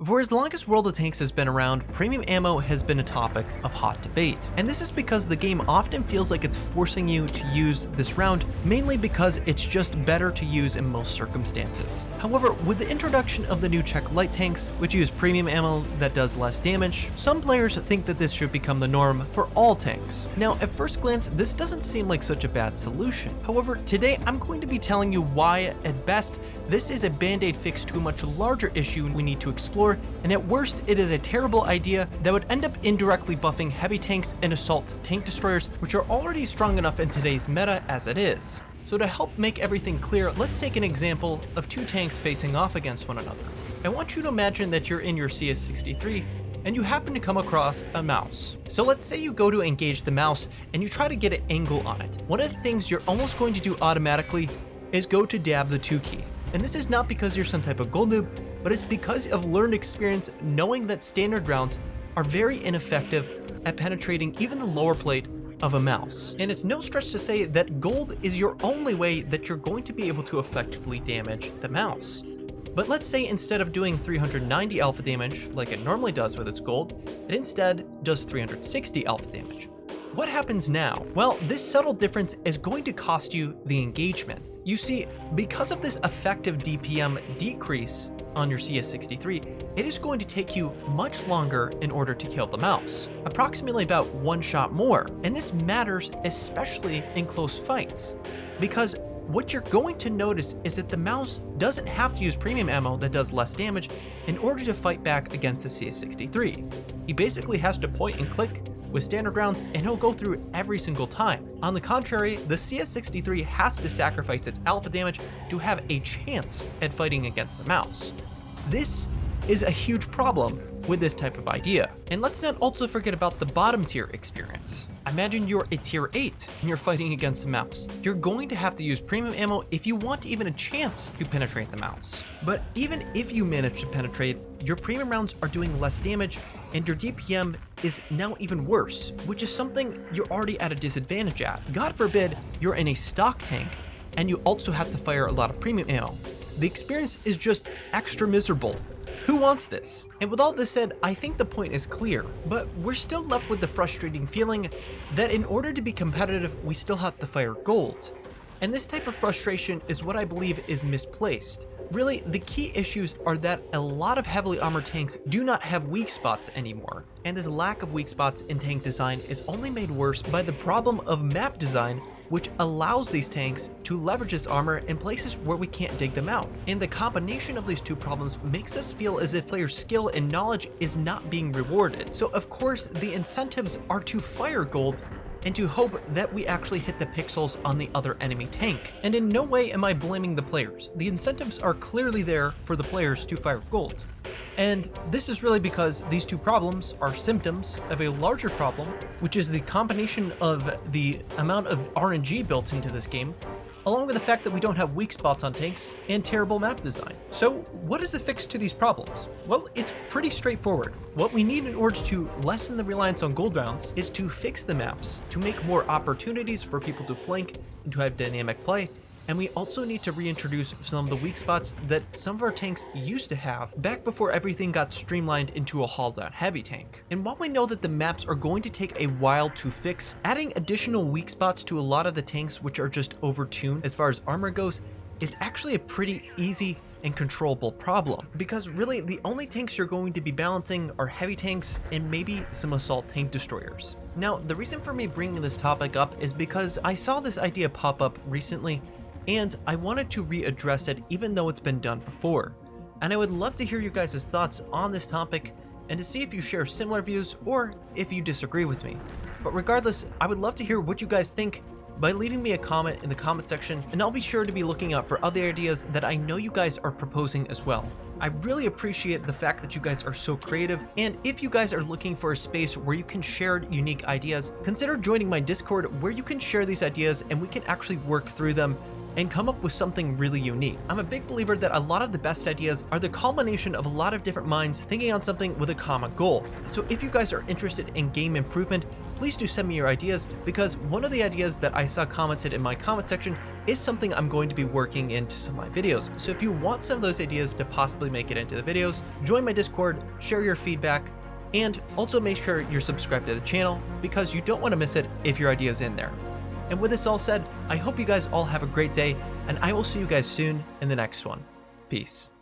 For as long as World of Tanks has been around, premium ammo has been a topic of hot debate. And this is because the game often feels like it's forcing you to use this round, mainly because it's just better to use in most circumstances. However, with the introduction of the new Czech light tanks, which use premium ammo that does less damage, some players think that this should become the norm for all tanks. Now, at first glance, this doesn't seem like such a bad solution. However, today I'm going to be telling you why, at best, this is a band-aid fix to a much larger issue we need to explore, and at worst, it is a terrible idea that would end up indirectly buffing heavy tanks and assault tank destroyers, which are already strong enough in today's meta as it is. So to help make everything clear, let's take an example of two tanks facing off against one another. I want you to imagine that you're in your CS63 and you happen to come across a mouse. So let's say you go to engage the mouse and you try to get an angle on it. One of the things you're almost going to do automatically is go to dab the 2 key. And this is not because you're some type of gold noob, but it's because of learned experience knowing that standard rounds are very ineffective at penetrating even the lower plate of a mouse. And it's no stretch to say that gold is your only way that you're going to be able to effectively damage the mouse. But let's say instead of doing 390 alpha damage like it normally does with its gold, it instead does 360 alpha damage. What happens now? Well, this subtle difference is going to cost you the engagement. You see, because of this effective DPM decrease on your CS63, it is going to take you much longer in order to kill the mouse, approximately about 1 shot more. And this matters especially in close fights, because what you're going to notice is that the mouse doesn't have to use premium ammo that does less damage in order to fight back against the CS63. He basically has to point and click with standard rounds, and he'll go through every single time. On the contrary, the CS63 has to sacrifice its alpha damage to have a chance at fighting against the mouse. This is a huge problem with this type of idea. And let's not also forget about the bottom tier experience. Imagine you're a tier 8 and you're fighting against the mouse. You're going to have to use premium ammo if you want even a chance to penetrate the mouse. But even if you manage to penetrate, your premium rounds are doing less damage and your DPM is now even worse, which is something you're already at a disadvantage at. God forbid you're in a stock tank and you also have to fire a lot of premium ammo. The experience is just extra miserable. Who wants this? And with all this said, I think the point is clear, but we're still left with the frustrating feeling that in order to be competitive, we still have to fire gold. And this type of frustration is what I believe is misplaced. Really, the key issues are that a lot of heavily armored tanks do not have weak spots anymore, and this lack of weak spots in tank design is only made worse by the problem of map design, which allows these tanks to leverage this armor in places where we can't dig them out. And the combination of these two problems makes us feel as if players' skill and knowledge is not being rewarded. So of course, the incentives are to fire gold and to hope that we actually hit the pixels on the other enemy tank. And in no way am I blaming the players. The incentives are clearly there for the players to fire gold. And this is really because these two problems are symptoms of a larger problem, which is the combination of the amount of RNG built into this game, along with the fact that we don't have weak spots on tanks and terrible map design. So what is the fix to these problems? Well, it's pretty straightforward. What we need in order to lessen the reliance on gold rounds is to fix the maps, to make more opportunities for people to flank and to have dynamic play. And we also need to reintroduce some of the weak spots that some of our tanks used to have back before everything got streamlined into a haul down heavy tank. And while we know that the maps are going to take a while to fix, adding additional weak spots to a lot of the tanks which are just overtuned as far as armor goes is actually a pretty easy and controllable problem, because really the only tanks you're going to be balancing are heavy tanks and maybe some assault tank destroyers. Now, the reason for me bringing this topic up is because I saw this idea pop up recently and I wanted to readdress it even though it's been done before. And I would love to hear you guys' thoughts on this topic and to see if you share similar views or if you disagree with me. But regardless, I would love to hear what you guys think by leaving me a comment in the comment section, and I'll be sure to be looking out for other ideas that I know you guys are proposing as well. I really appreciate the fact that you guys are so creative, and if you guys are looking for a space where you can share unique ideas, consider joining my Discord where you can share these ideas and we can actually work through them and come up with something really unique. I'm a big believer that a lot of the best ideas are the culmination of a lot of different minds thinking on something with a common goal. So if you guys are interested in game improvement, please do send me your ideas, because one of the ideas that I saw commented in my comment section is something I'm going to be working into some of my videos. So if you want some of those ideas to possibly make it into the videos, join my Discord, share your feedback, and also make sure you're subscribed to the channel, because you don't want to miss it if your idea is in there. And with this all said, I hope you guys all have a great day, and I will see you guys soon in the next one. Peace.